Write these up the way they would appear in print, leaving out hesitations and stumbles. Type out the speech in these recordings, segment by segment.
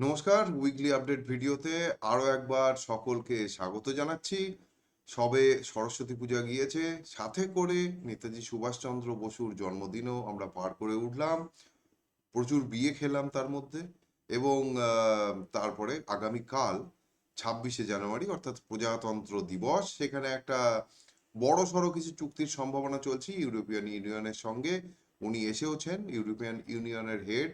নমস্কার, weekly update ভিডিওতে আরও একবার সকলকে স্বাগত জানাচ্ছি। সবে সরস্বতী পূজা গিয়েছে, সাথে করে নেতাজি সুভাষচন্দ্র বসুর জন্মদিনও আমরা পার করে উঠলাম। প্রচুর বিয়ে খেলাম তার মধ্যে। এবং তারপরে আগামীকাল 26শে জানুয়ারি অর্থাৎ প্রজাতন্ত্র দিবস, সেখানে একটা বড় সড়ো কিছু চুক্তির সম্ভাবনা চলছে ইউরোপিয়ান ইউনিয়নের সঙ্গে। উনি এসেওছেন, ইউরোপিয়ান ইউনিয়নের হেড।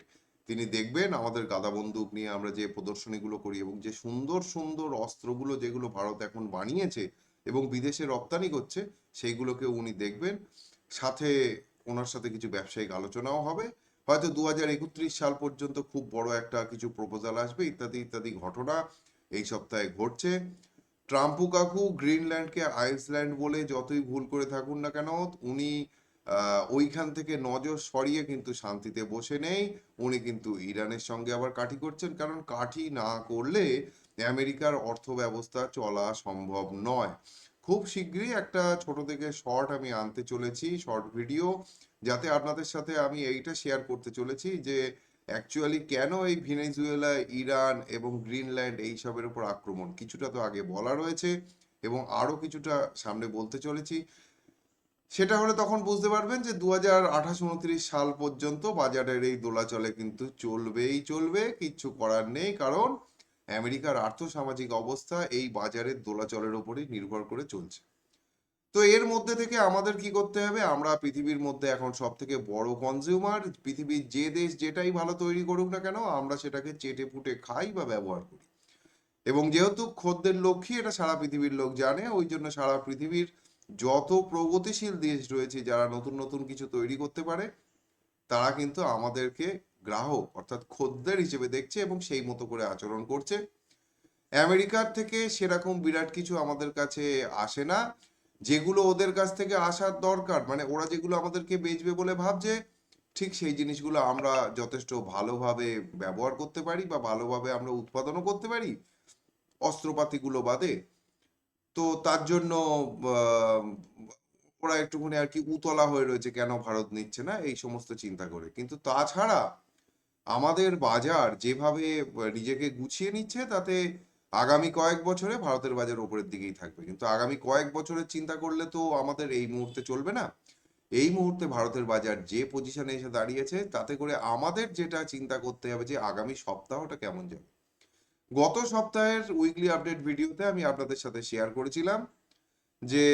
তিনি দেখবেন আমাদের গাদা বন্দুক নিয়ে আমরা যে প্রদর্শনীগুলো করি এবং যে সুন্দর সুন্দর অস্ত্রগুলো যেগুলো ভারত এখন বানিয়েছে এবং বিদেশে রপ্তানি করছে, সেইগুলোকে উনি দেখবেন। সাথে ওনার সাথে কিছু ব্যবসায়িক আলোচনাও হবে। হয়তো 2031 সাল পর্যন্ত খুব বড় একটা কিছু প্রপোজাল আসবে, ইত্যাদি ইত্যাদি ঘটনা এই সপ্তাহে ঘটছে। ট্রাম্পু কাকু গ্রিনল্যান্ডকে আইসল্যান্ড বলে যতই ভুল করে থাকুন না কেন, উনি ওইখান থেকে নজর সরিয়ে কিন্তু শান্তিতে বসে নেই। উনি কিন্তু ইরানের সঙ্গে আবার কাঠি করছেন, কারণ কাঠি না করলে আমেরিকার অর্থ ব্যবস্থা চলা সম্ভব নয়। খুব শীঘ্রই একটা ছোট থেকে শর্ট আমি আনতে চলেছি, শর্ট ভিডিও, যাতে আপনাদের সাথে আমি এইটা শেয়ার করতে চলেছি যে অ্যাকচুয়ালি কেন এই ভেনেজুয়েলা, ইরান এবং গ্রিনল্যান্ড এইসবের উপর আক্রমণ। কিছুটা তো আগে বলা রয়েছে এবং আরো কিছুটা সামনে বলতে চলেছি। সেটা হলে তখন বুঝতে পারবেন যে 2028-29 সাল পর্যন্ত বাজারের এই দোলাচলে কিন্তু চলবেই চলবে, কিচ্ছু করার নেই, কারণ আমেরিকার আর্থসামাজিক অবস্থা এই বাজারের দোলাচলের উপরই নির্ভর করে চলছে। তো এর মধ্যে থেকে আমাদের কি করতে হবে? আমরা পৃথিবীর মধ্যে এখন সব থেকে বড় কনজিউমার। পৃথিবীর যে দেশ যেটাই ভালো তৈরি করুক না কেন, আমরা সেটাকে চেটে পুটে খাই বা ব্যবহার করি। এবং যেহেতু খদ্দের লক্ষ্মী, এটা সারা পৃথিবীর লোক জানে, ওই জন্য সারা পৃথিবীর যত প্রগতিশীল দেশ রয়েছে যারা নতুন নতুন কিছু তৈরি করতে পারে, তারা কিন্তু আমাদেরকে গ্রাহক অর্থাৎ খদ্দের হিসেবে দেখছে এবং সেই মতো করে আচরণ করছে। আমেরিকার থেকে সেরকম বিরাট কিছু আমাদের কাছে আসে না। যেগুলো ওদের কাছ থেকে আসার দরকার, মানে ওরা যেগুলো আমাদেরকে বেচবে বলে ভাবছে, ঠিক সেই জিনিসগুলো আমরা যথেষ্ট ভালোভাবে ব্যবহার করতে পারি বা ভালোভাবে আমরা উৎপাদনও করতে পারি, অস্ত্রপাতিগুলো বাদে। তো তার জন্য আহ, ওরা একটুখানি আর কি উতলা হয়ে রয়েছে, কেন ভারত নিচ্ছে না এই সমস্ত চিন্তা করে। কিন্তু তাছাড়া আমাদের বাজার যেভাবে নিজেকে গুছিয়ে নিচ্ছে, তাতে আগামী কয়েক বছরে ভারতের বাজার ওপরের দিকেই থাকবে। কিন্তু আগামী কয়েক বছরের চিন্তা করলে তো আমাদের এই মুহূর্তে চলবে না। এই মুহূর্তে ভারতের বাজার যে পজিশনে এসে দাঁড়িয়েছে, তাতে করে আমাদের যেটা চিন্তা করতে হবে যে আগামী সপ্তাহটা কেমন যাবে। গত সপ্তাহের উইকলি আপডেট ভিডিওতে আমি আপনাদের সাথে শেয়ার করেছিলাম যে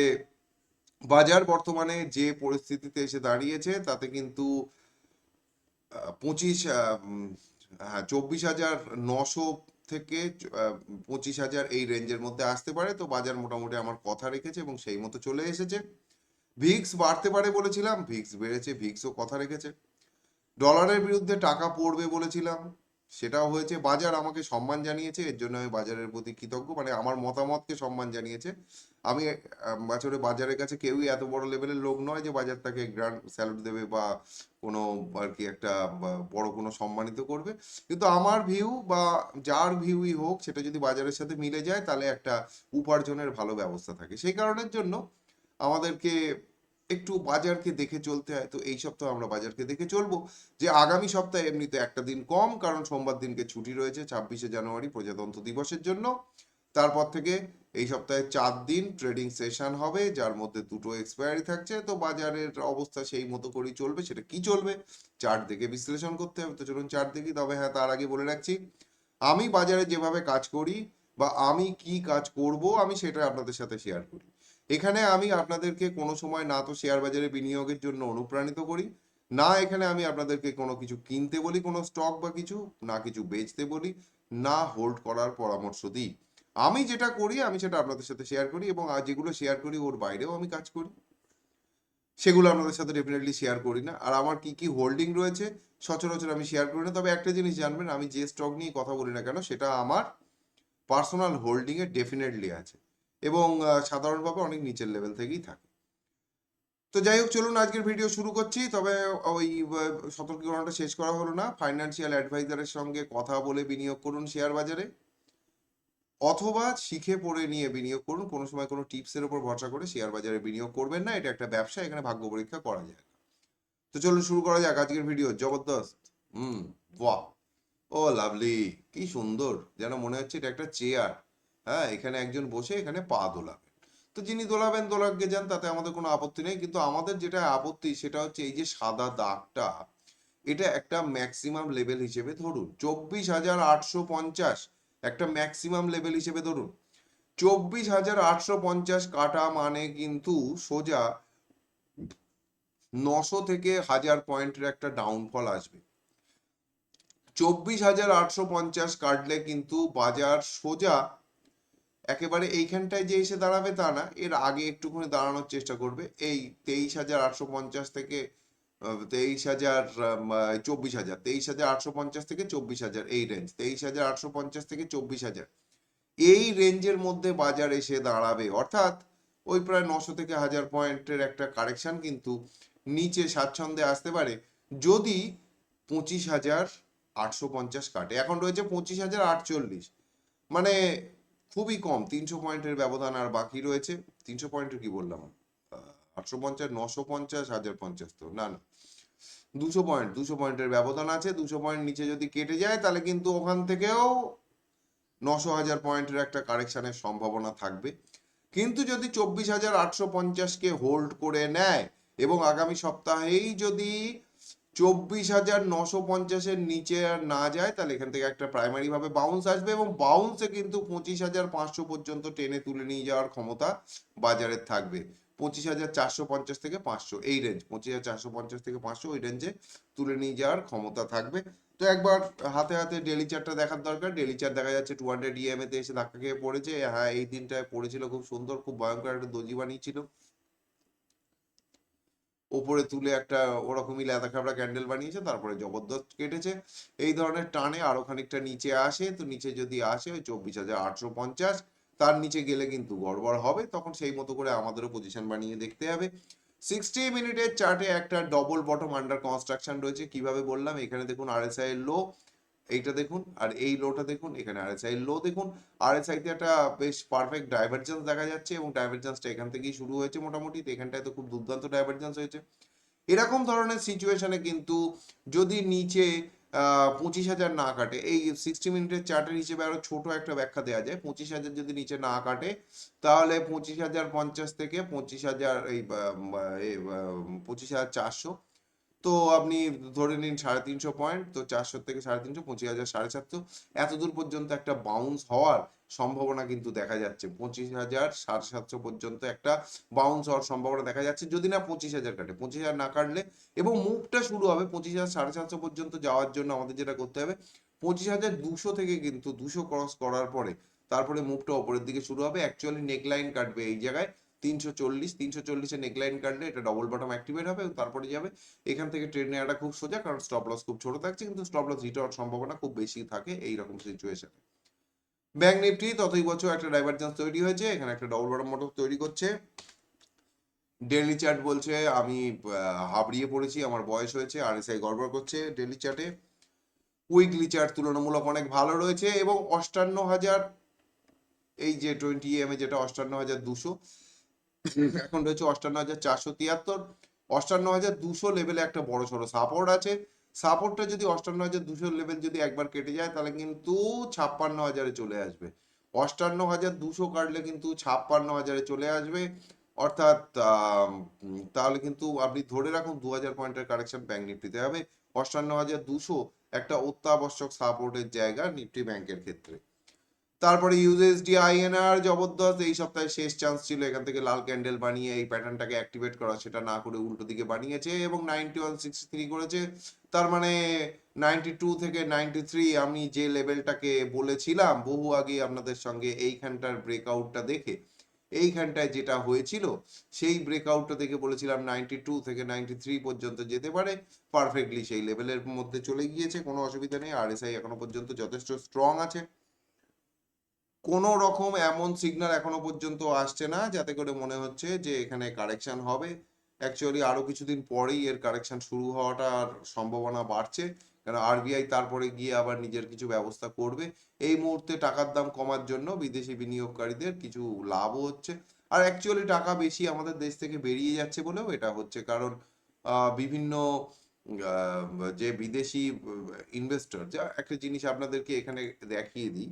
বাজার বর্তমানে যে পরিস্থিতিতে এসে দাঁড়িয়েছে, তাতে কিন্তু 24,900 থেকে 25,000 এই রেঞ্জের মধ্যে আসতে পারে। তো বাজার মোটামুটি আমার কথা রেখেছে এবং সেই মতো চলে এসেছে। ভিক্স বাড়তে পারে বলেছিলাম, ভিক্স বেড়েছে, ভিক্সও কথা রেখেছে। ডলারের বিরুদ্ধে টাকা পড়বে বলেছিলাম, সেটাও হয়েছে। বাজার আমাকে সম্মান জানিয়েছে, এর জন্য আমি বাজারের প্রতি কৃতজ্ঞ, মানে আমার মতামতকে সম্মান জানিয়েছে। আমি বছরে বাজারের কাছে কেউই এত বড় লেভেলের লোক নয় যে বাজার তাকে গ্র্যান্ড স্যালুট দেবে বা কোনো আর কি একটা বড় কোনো সম্মানিত করবে। কিন্তু আমার ভিউ বা যার ভিউই হোক, সেটা যদি বাজারের সাথে মিলে যায়, তাহলে একটা উপার্জনের ভালো ব্যবস্থা থাকে। সেই কারণের জন্য আমাদেরকে একটু বাজারকে দেখে চলতে হয়। তো এই সপ্তাহে আমরা বাজারকে দেখে চলবো। যে আগামী সপ্তাহে এমনিতে একটা দিন কম, কারণ সোমবার দিনকে ছুটি রয়েছে 26শে জানুয়ারি প্রজাতন্ত্র দিবসের জন্য। তারপর থেকে এই সপ্তাহে 4 দিন ট্রেডিং সেশন হবে, যার মধ্যে দুটো এক্সপায়ারি থাকছে। তো বাজারের অবস্থা সেই মতো করেই চলবে। সেটা কি চলবে, চার্ট দেখে বিশ্লেষণ করতে হবে। তো চলুন চার্ট দেখি। তবে হ্যাঁ, তার আগে বলে রাখছি, আমি বাজারে যেভাবে কাজ করি বা আমি কি কাজ করব, আমি সেটা আপনাদের সাথে শেয়ার করি। এখানে আমি আপনাদেরকে কোনো সময় না তো শেয়ার বাজারে বিনিয়োগের জন্য অনুপ্রাণিত করি, না এখানে আমি আপনাদেরকে কোনো কিছু কিনতে বলি, কোনো স্টক বা কিছু, না কিছু বেচতে বলি, না হোল্ড করার পরামর্শ দিই। আমি যেটা করি আমি সেটা আপনাদের সাথে শেয়ার করি, এবং যেগুলো শেয়ার করি ওর বাইরেও আমি কাজ করি, সেগুলো আপনাদের সাথে ডেফিনেটলি শেয়ার করি না। আর আমার কি কি হোল্ডিং রয়েছে সচরাচর আমি শেয়ার করি না। তবে একটা জিনিস জানবেন, আমি যে স্টক নিয়ে কথা বলি না কেন, সেটা আমার পার্সোনাল হোল্ডিংয়ে ডেফিনেটলি আছে এবং সাধারণভাবে অনেক নিচের লেভেল থেকেই থাকে। তো যাই হোক, চলুন আজকের ভিডিও শুরু করছি। তবে ওই সতর্কীকরণটা শেষ করা হলো না। ফাইন্যান্সিয়াল অ্যাডভাইজারের সঙ্গে কথা বলে বিনিয়োগ করুন শেয়ার বাজারে, অথবা শিখে পড়ে নিয়ে বিনিয়োগ করুন। কোনো সময় কোনো টিপসের উপর ভরসা করে শেয়ার বাজারে বিনিয়োগ করবেন না, এটা একটা ব্যবসা, এখানে ভাগ্য পরীক্ষা করা যায়। তো চলুন শুরু করা যাক আজকের ভিডিও। জবরদস্ত। বাহ, ও লাভলি, কি সুন্দর, যেন মনে হচ্ছে এটা একটা চেয়ার। হ্যাঁ, এখানে একজন বসে এখানে পা দোলাবেন। তো যিনি দোলাবেন দোলাকে যান, তাতে আমাদের কোনো আপত্তি নেই, কিন্তু আমাদের যেটা আপত্তি সেটা হচ্ছে এই যে সাদা দাগটা, এটা একটা ম্যাক্সিমাম লেভেল হিসেবে ধরুন 24,850, একটা ম্যাক্সিমাম লেভেল হিসেবে ধরুন। 24,850 কাটা মানে কিন্তু সোজা 900 থেকে 1000 পয়েন্টের একটা ডাউনফল আসবে। 24,850 কাটলে কিন্তু বাজার সোজা একেবারে এইখানটায় যে এসে দাঁড়াবে তা না, এর আগে একটুখানি দাঁড়ানোর চেষ্টা করবে এই 23,850 থেকে 23,000, 24,000, 23,850 থেকে 24,000, এই রেঞ্জ 23,850 থেকে 24,000, এই রেঞ্জের মধ্যে বাজার এসে দাঁড়াবে। অর্থাৎ ওই প্রায় 900 থেকে 1000 পয়েন্টের একটা কারেকশন কিন্তু নিচে স্বাচ্ছন্দ্যে আসতে পারে, যদি 25,850 কাটে। এখন রয়েছে 25,048, মানে খুবই কম, 300 পয়েন্টের ব্যবধান আর বাকি রয়েছে। 300 পয়েন্টের কি বললাম, 850, 950, 1050, তো না না, 200 পয়েন্টের ব্যবধান আছে। 200 পয়েন্ট নিচে যদি কেটে যায় তাহলে কিন্তু ওখান থেকেও 900,000 পয়েন্টের একটা কারেকশনের সম্ভাবনা থাকবে। কিন্তু যদি 24,850কে হোল্ড করে নেয় এবং আগামী সপ্তাহেই যদি 24,950-এর নিচে আর না যায়, তাহলে এখান থেকে একটা প্রাইমারি ভাবে বাউন্স আসবে, এবং বাউন্সে কিন্তু 25,500 পর্যন্ত টেনে তুলে নিয়ে যাওয়ার ক্ষমতা বাজারের থাকবে। 25,450 থেকে 500, এই রেঞ্জ 25,450 থেকে 500, ওই রেঞ্জে তুলে নিয়ে যাওয়ার ক্ষমতা থাকবে। তো একবার হাতে হাতে ডেলি চার্টটা দেখার দরকার। ডেলি চার্ট দেখা যাচ্ছে 200 EMA তে এসে ধাক্কা খেয়ে পড়েছে। হ্যাঁ, এই দিনটায় পড়েছিল খুব সুন্দর, খুব ভয়ঙ্কর একটা দোজি বানিয়েছিল, ওপরে তুলে একটা ওরকমই লেদা খাবড়া ক্যান্ডেল বানিয়েছে, তারপরে জবরদস্ত কেটেছে। এই ধরনের টানে আরো খানিকটা নিচে আসে, তো নিচে যদি আসে ওই 24,850, তার নিচে গেলে কিন্তু গড়বড় হবে, তখন সেই মতো করে আমাদেরও পজিশন বানিয়ে দেখতে হবে। 60 মিনিটের চার্টে একটা ডবল বটম আন্ডার কনস্ট্রাকশন রয়েছে। কিভাবে বললাম, এখানে দেখুন RSI এর লো, এইটা দেখুন, আর এই লোটা দেখুন, এখানে RSI লো দেখুন। RSI তে একটা বেশ পারফেক্ট ডাইভারজেন্স দেখা যাচ্ছে, এবং ডাইভারজেন্সটা এখান থেকেই শুরু হয়েছে মোটামুটি, তো এখানটায় তো খুব দুর্দান্ত ডাইভারজেন্স হয়েছে। এরকম ধরনের সিচুয়েশনে কিন্তু যদি নিচে 25,000 না কাটে, এই 60 মিনিটের চার্টের হিসেবে আরো ছোট একটা ব্যাখ্যা দেওয়া যায়, 25,000 যদি নিচে না কাটে, তাহলে 25,050 থেকে 25,000, এই 25,400, তো আপনি ধরে নিন 350 পয়েন্ট, তো 400 থেকে 350, 25,750, এত দূর পর্যন্ত একটা বাউন্স হওয়ার সম্ভাবনা কিন্তু দেখা যাচ্ছে। 25,750 পর্যন্ত একটা বাউন্স হওয়ার সম্ভাবনা দেখা যাচ্ছে, যদি না 25,000 কাটে। 25,000 না কাটলে, এবং মুভটা শুরু হবে 25,750 পর্যন্ত যাওয়ার জন্য আমাদের যেটা করতে হবে, 25,200 থেকে কিন্তু 200 ক্রস করার পরে তারপরে মুভটা ওপরের দিকে শুরু হবে। অ্যাকচুয়ালি নেকলাইন কাটবে এই জায়গায় 340 নেকলাইন কাটলে এটা ডবল বটম অ্যাক্টিভেট হবে, এবং তারপরে যাবে। এখান থেকে ট্রেড নেওয়াটা খুব সোজা, কারণ স্টপ লস খুব ছোট থাকছে, কিন্তু স্টপ লস হিট হওয়ার সম্ভাবনা খুব বেশি থাকে এইরকম সিচুয়েশনে। ব্যাংক নিফটি ততই বছর একটা ডাইভারজেন্স তৈরি হয়েছে, এখানে একটা ডবল বটম মোটর তৈরি করছে। ডেইলি চার্ট বলছে আমি হাবড়িয়ে পড়েছি, আমার বয়স হয়েছে, RSI গড়বড় করছে ডেইলি চার্টে। উইকলি চার্ট তুলনামূলক অনেক ভালো রয়েছে, এবং 58,000, এই যে 20 EMA যেটা 58,200, এখন রয়েছে 58,473। 58,200 লেভেলে একটা বড় সড়ো সাপোর্ট আছে। সাপোর্টটা যদি 58,200 লেভেল যদি একবার কেটে যায়, তাহলে কিন্তু 56,000-এ চলে আসবে। 58,200 কাটলে কিন্তু 56,000-এ চলে আসবে। অর্থাৎ তাহলে কিন্তু আপনি ধরে রাখুন 2,000 পয়েন্টের কারেকশন ব্যাংক নিফটিতে হবে। 58,200 একটা অত্যাবশ্যক সাপোর্টের জায়গা নিফটি ব্যাংকের ক্ষেত্রে। তারপরে ইউএসডি INR জবরদস্ত, এই সপ্তাহে শেষ চান্স ছিল এখান থেকে লাল ক্যান্ডেল বানিয়ে এই প্যাটার্নটাকে অ্যাক্টিভেট করা, সেটা না করে উল্টো দিকে বানিয়েছে এবং 9163 করেছে। তার মানে 92 থেকে 93, আমি যে লেভেলটাকে বলেছিলাম বহু আগে আপনাদের সঙ্গে, এইখানটার ব্রেকআউটটা দেখে, এইখানটায় যেটা হয়েছিল সেই ব্রেকআউটটা দেখে বলেছিলাম 92 থেকে 93 পর্যন্ত যেতে পারে। পারফেক্টলি সেই লেভেলের মধ্যে চলে গিয়েছে, কোনো অসুবিধা নেই। RSI এখনো পর্যন্ত যথেষ্ট স্ট্রং আছে, কোনো রকম এমন সিগন্যাল এখনো পর্যন্ত আসছে না যাতে করে মনে হচ্ছে যে এখানে কারেকশন হবে। অ্যাকচুয়ালি আরো কিছুদিন পরেই এর কারেকশন শুরু হওয়াটার সম্ভাবনা বাড়ছে, কারণ RBI তারপরে গিয়ে আবার নিজের কিছু ব্যবস্থা করবে। এই মুহূর্তে টাকার দাম কমার জন্য বিদেশি বিনিয়োগকারীদের কিছু লাভও হচ্ছে, আর অ্যাকচুয়ালি টাকা বেশি আমাদের দেশ থেকে বেরিয়ে যাচ্ছে বলেও এটা হচ্ছে, কারণ বিভিন্ন যে বিদেশি ইনভেস্টর, যা একটা জিনিস আপনাদেরকে এখানে দেখিয়ে দিই,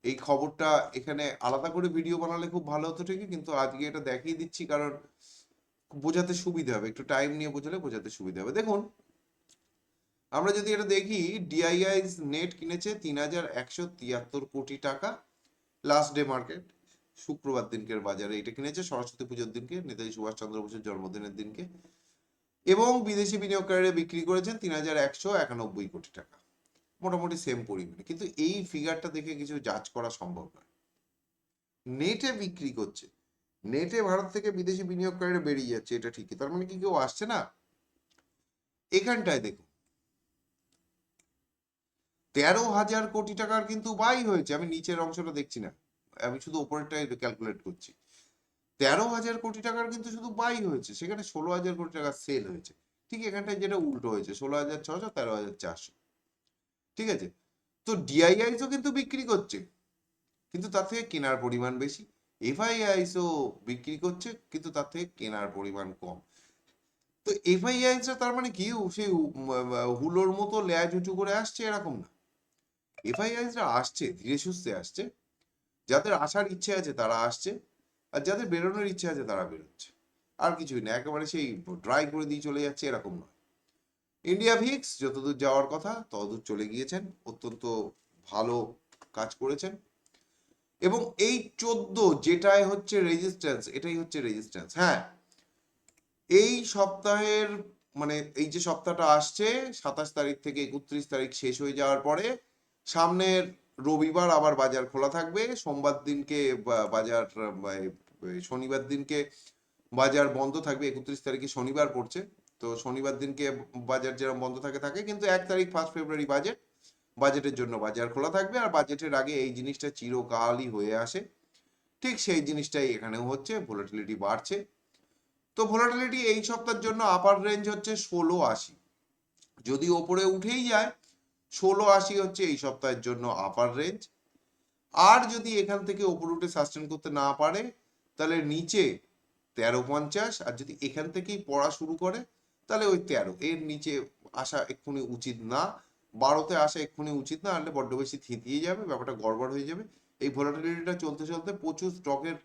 এই খবরটা এখানে আলাদা করে ভিডিও বানালে খুব ভালো হতো ঠিকই, কিন্তু আজকে এটা দেখিয়ে দিচ্ছি কারণ বোঝাতে সুবিধা হবে, একটু টাইম নিয়ে বোঝালে বোঝাতে সুবিধা হবে। দেখুন, আমরা যদি এটা দেখি, ডিআইআইস নেট কিনেছে 3,173 কোটি টাকা, লাস্ট ডে মার্কেট শুক্রবার দিনকের বাজারে এটা কিনেছে, সরস্বতী পুজোর দিনকে, নেতাজি সুভাষচন্দ্র বসুর জন্মদিনের দিনকে। এবং বিদেশি বিনিয়োগকারীরা বিক্রি করেছেন 3,191 কোটি টাকা, মোটামুটি সেম পরিমাণে। কিন্তু এই ফিগারটা দেখে কিছু জাজ করা সম্ভব নয়। নেটে বিক্রি করছে, নেটে ভারত থেকে বিদেশি বিনিয়োগকারীরা বেরিয়ে যাচ্ছে, এটা ঠিকই, তার মানে কি কেউ আসছে না? এখানটায় দেখুন 13,000 কোটি টাকার কিন্তু বাই হয়েছে, আমি নিচের অংশটা দেখছি না, আমি শুধু ওপরেরটাই ক্যালকুলেট করছি। 13,000 কোটি টাকার কিন্তু শুধু বাই হয়েছে, সেখানে 16,000 কোটি টাকা সেল হয়েছে। ঠিক এখানটায় যেটা উল্টো হয়েছে, 16,600, 13,400। ঠিক আছে, তো ডিআইআইসও কিন্তু বিক্রি করছে, কিন্তু তার থেকে কেনার পরিমাণ বেশি। এফআইআইসও বিক্রি করছে, কিন্তু তার থেকে কেনার পরিমাণ কম। তো এফআইআইসরা তার মানে কি সেই হুলোর মতো ল্যাজ উঁচু করে আসছে এরকম না। এফআইআইসরা আসছে, ধীরে সুস্থে আসছে, যাদের আসার ইচ্ছে আছে তারা আসছে, আর যাদের বেরোনোর ইচ্ছে আছে তারা বেরোচ্ছে, আর কিছুই না, একেবারে সেই ড্রাই করে দিয়ে চলে যাচ্ছে এরকম নয়। ইন্ডিয়া ভিক্স যতদূর যাওয়ার কথা ততদূর চলে গিয়েছেন, অত্যন্ত ভালো কাজ করেছেন। এবং এই 14 যেটাই হচ্ছে রেজিস্ট্যান্স, এটাই হচ্ছে রেজিস্ট্যান্স। হ্যাঁ, এই সপ্তাহের মানে এই যে সপ্তাহটা আসছে 27 তারিখ থেকে 31 তারিখ শেষ হয়ে যাওয়ার পরে সামনের রবিবার আবার বাজার খোলা থাকবে, সোমবার দিনকে বাজার, শনিবার দিনকে বাজার বন্ধ থাকবে। 31 তারিখে শনিবার পড়ছে, তো শনিবার দিনকে বাজার যেরকম বন্ধ থাকে, কিন্তু 1 তারিখ 1 ফেব্রুয়ারি বাজেট, বাজেটের জন্য বাজার খোলা থাকবে। আর বাজেটের আগে এই জিনিসটা চিরকালই হয়ে আসে, ঠিক সেই জিনিসটাই এখানেও হচ্ছে, ভোলাটিলিটি বাড়ছে। তো ভোলাটিলিটি এই সপ্তাহের জন্য আপার রেঞ্জ হচ্ছে 1680, যদি ওপরে উঠেই যায় 1680 হচ্ছে এই সপ্তাহের জন্য আপার রেঞ্জ। আর যদি এখান থেকে ওপরে উঠে সাস্টেন করতে না পারে তাহলে নিচে 1350, আর যদি এখান থেকেই পড়া শুরু করে তাহলে ওই 13, এর নিচে আসা এক্ষুনি উচিত না, 12তে আসা এক্ষুনি উচিত না, আনলে বড্ড বেশি থিতিয়ে যাবে, ব্যাপারটা গড়বড় হয়ে যাবে। এই ভোলাটিলিটিটা চলতে চলতে প্রচুর স্টকের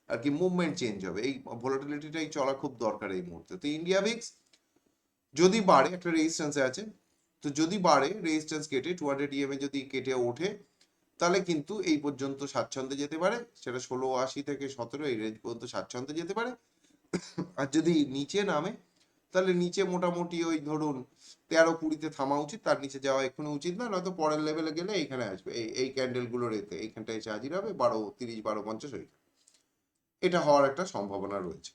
আর কি মুভমেন্ট চেঞ্জ হবে, এই ভোলাটিলিটিটাই চলা খুব দরকার এই মুহূর্তে। তো ইন্ডিয়া ভিক্স যদি বাড়ে, একটা রেজিস্ট্যান্সে আছে, তো যদি বাড়ে রেজিস্ট্যান্স কেটে 200 EM এ যদি কেটে ওঠে তাহলে কিন্তু এই পর্যন্ত স্বাচ্ছন্দ্যে যেতে পারে, সেটা 1680 থেকে 17 এই রেঞ্জ পর্যন্ত স্বাচ্ছন্দ্যে যেতে পারে। আর যদি নিচে নামে তাহলে নিচে মোটামুটি ওই ধরুন 13-20-তে থামা উচিত, তার নিচে যাওয়া এক্ষুনি উচিত না, নয়তো পরের লেভেলে গেলে এইখানে আসবে, এই ক্যান্ডেল গুলোর এতে এইখানটা এসে হাজির হবে 12:30, 12:50 ওইখানে, এটা হওয়ার একটা সম্ভাবনা রয়েছে।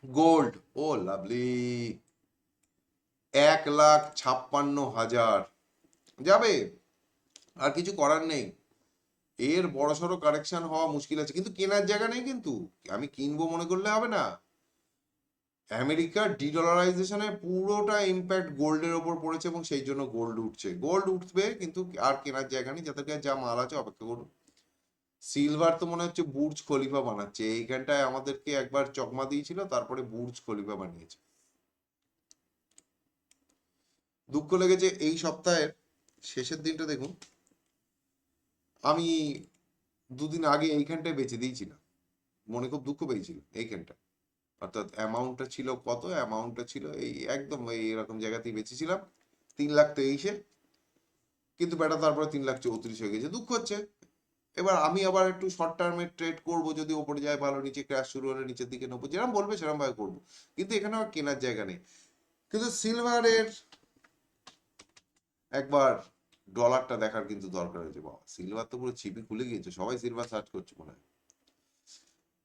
গোল্ড, ও লাভলি, 1,56,000 যাবে, আর কিছু করার নেই, এর বড়সড় কারেকশন হওয়া মুশকিল আছে, কিন্তু কেনার জায়গা নেই। কিন্তু আমি কিনবো মনে করলে হবে না, আমেরিকার ডিডলারাইজেশনের পুরোটা ইম্প্যাক্ট গোল্ডের ওপর পড়েছে এবং সেই জন্য গোল্ড উঠছে, গোল্ড উঠবে, কিন্তু আর কেনার জায়গা নেই, যাদের কাছে যা মাল আছে অপেক্ষা করুন। সিলভার তো মনে হচ্ছে বুর্জ খলিফা বানাচ্ছে, এইখানটায় আমাদেরকে একবার চকমা দিয়েছিল, তারপরে বুর্জ খলিফা বানিয়েছে। দুঃখ লেগেছে এই সপ্তাহের শেষের দিনটা দেখুন, আমি দুদিন আগে এইখানটায় বেচে দিয়েছিলাম, মনে খুব দুঃখ পেয়েছিল এইখানটা, অর্থাৎ অ্যামাউন্টটা ছিল কত, অ্যামাউন্টটা ছিল এই একদম এই এরকম জায়গাতেই বেচেছিলাম 3,23,000, কিন্তু বেটা তারপরে 3,34,000 হয়ে গেছে, দুঃখ হচ্ছে। এবার আমি আবার একটু শর্ট টার্মে ট্রেড করব, যদি ওপরে যায় ভালো, নিচে ক্র্যাশ শুরু হলে নিচের দিকে নেবো, যেরকম বলবে সেরকম ভাবে করবো, কিন্তু এখানে আমার কেনার জায়গা নেই। কিন্তু সিলভারের একবার ডলারটা দেখার কিন্তু দরকার হয়েছে, বাবা সিলভার তো পুরো ছিপি খুলে গিয়েছে, সবাই সিলভার সার্চ করছে মনে হয়।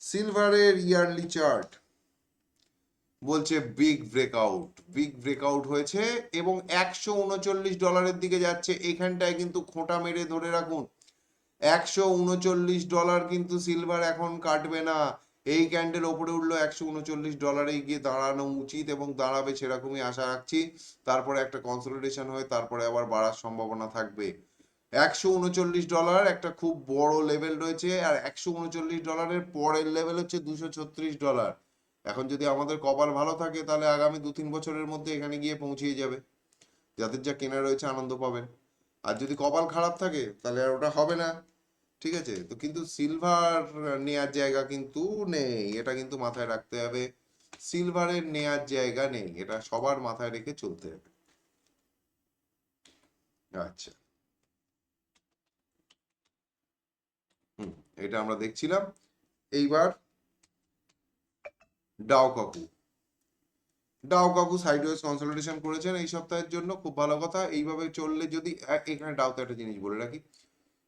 সিলভারের ইয়ারলি চার্ট বলছে বিগ ব্রেকআউট হয়েছে এবং $139 দিকে যাচ্ছে, এখানটায় কিন্তু খোঁটা মেরে ধরে রাখুন, $139 কিন্তু সিলভার এখন কাটবে না, এই ক্যান্ডেল ওপরে উঠলো $139 গিয়ে দাঁড়ানো উচিত এবং দাঁড়াবে সেরকমই আশা রাখছি, তারপরে একটা কনসলিডেশন হয়ে তারপরে আবার বাড়ার সম্ভাবনা থাকবে। $139 একটা খুব বড় লেভেল রয়েছে, আর $139 পরের লেভেল হচ্ছে $236। এখন যদি আমাদের কপাল ভালো থাকে তাহলে আগামী 2-3 বছরের মধ্যে এখানে গিয়ে পৌঁছিয়ে যাবে। যাদের যা কেনা রয়েছে আনন্দ পাবেন। আর যদি কপাল খারাপ থাকে তাহলে আর ওটা হবে না। ঠিক আছে, তো কিন্তু সিলভার নেয়ার জায়গা কিন্তু নেই, এটা কিন্তু মাথায় রাখতে হবে। সিলভারের নেয়ার জায়গা নেই, এটা সবার মাথায় রেখে চলতে হবে। আচ্ছা, এটা আমরা দেখছিলাম। এইবার ডাও কাকু, ডাও কাকু সাইডওয়েজ কনসলিডেশন করেছেন এই সপ্তাহের জন্য, খুব ভালো কথা। এইভাবে চললে যদি এখানে ডাউতে একটা জিনিস বলে রাখি,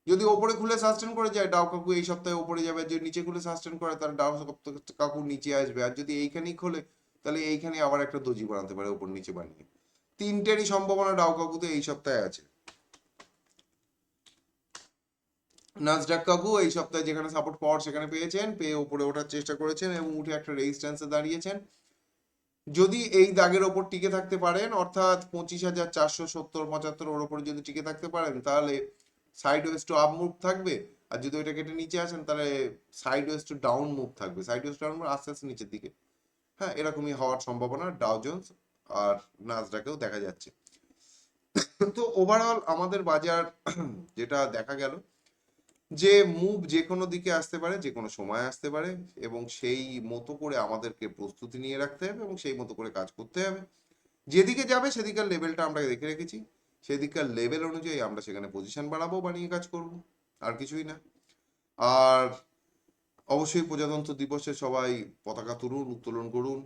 যদি ওপরে খুলে সাস্টেন করে যায় ডাও কাকু এই সপ্তাহে ওপরে যাবে, যদি নিচে খুলে সাস্টেন করে তাহলে ডাও কাকু নিচে আসবে, আর যদি এইখানেই খোলে তাহলে এইখানে আবার একটা দোজি বানাতে পারে ওপর নিচে বানিয়ে। তিনটেরই সম্ভাবনা ডাও কাকুতে এই সপ্তাহে আছে। নাসডাক কাকু এই সপ্তাহে যেখানে সাপোর্ট পাওয়ার সেখানে পেয়েছেন, পেয়ে উপরে ওঠার চেষ্টা করেছেন এবং উঠে একটা রেজিস্ট্যান্সে দাঁড়িয়েছেন। যদি এই দাগের ওপর টিকে থাকতে পারেন, অর্থাৎ 25,470-75 ওর ওপরে যদি টিকে থাকতে পারেন তাহলে side ways to up move থাকবে। আর যদি ওইটা কেটে নিচে আসেন তাহলে side ways to down move থাকবে, সাইড ওয়েজ ডাউন মুভ আস্তে আস্তে নিচের দিকে। হ্যাঁ, এরকমই হওয়ার সম্ভাবনা ডাও জোন্স আর নাসডাকেও দেখা যাচ্ছে। তো ওভারঅল আমাদের বাজার যেটা দেখা গেল যে মুভ যে কোনো দিকে আসতে পারে, যে কোনো সময় আসতে পারে, এবং সেই মতো করে আমাদেরকে প্রস্তুতি নিয়ে রাখতে হবে এবং সেই মতো করে কাজ করতে হবে। যেদিকে যাবে সেদিকার লেভেলটা আমরা দেখে রেখেছি, সেদিকার লেভেল অনুযায়ী আমরা সেখানে পজিশন বানাবো, বানিয়ে কাজ করব, আর কিছুই না। আর অবশ্যই প্রজাতন্ত্র দিবসে সবাই পতাকা তুলুন, উত্তোলন করুন,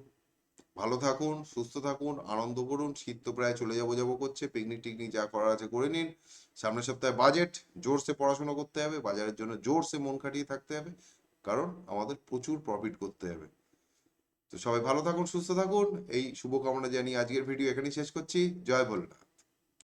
ভালো থাকুন, সুস্থ থাকুন, আনন্দ করুন। শীত তো প্রায় চলে যাবো করছে, পিকনিক টিকনিক যা করার আছে করে নিন। সামনের সপ্তাহে বাজেট, জোরসে পড়াশোনা করতে হবে, বাজারের জন্য জোরসে মন খাটিয়ে থাকতে হবে, কারণ আমাদের প্রচুর প্রফিট করতে হবে। তো সবাই ভালো থাকুন, সুস্থ থাকুন, এই শুভকামনা জানিয়ে আজকের ভিডিও এখানেই শেষ করছি। জয় ভোলেনাথ।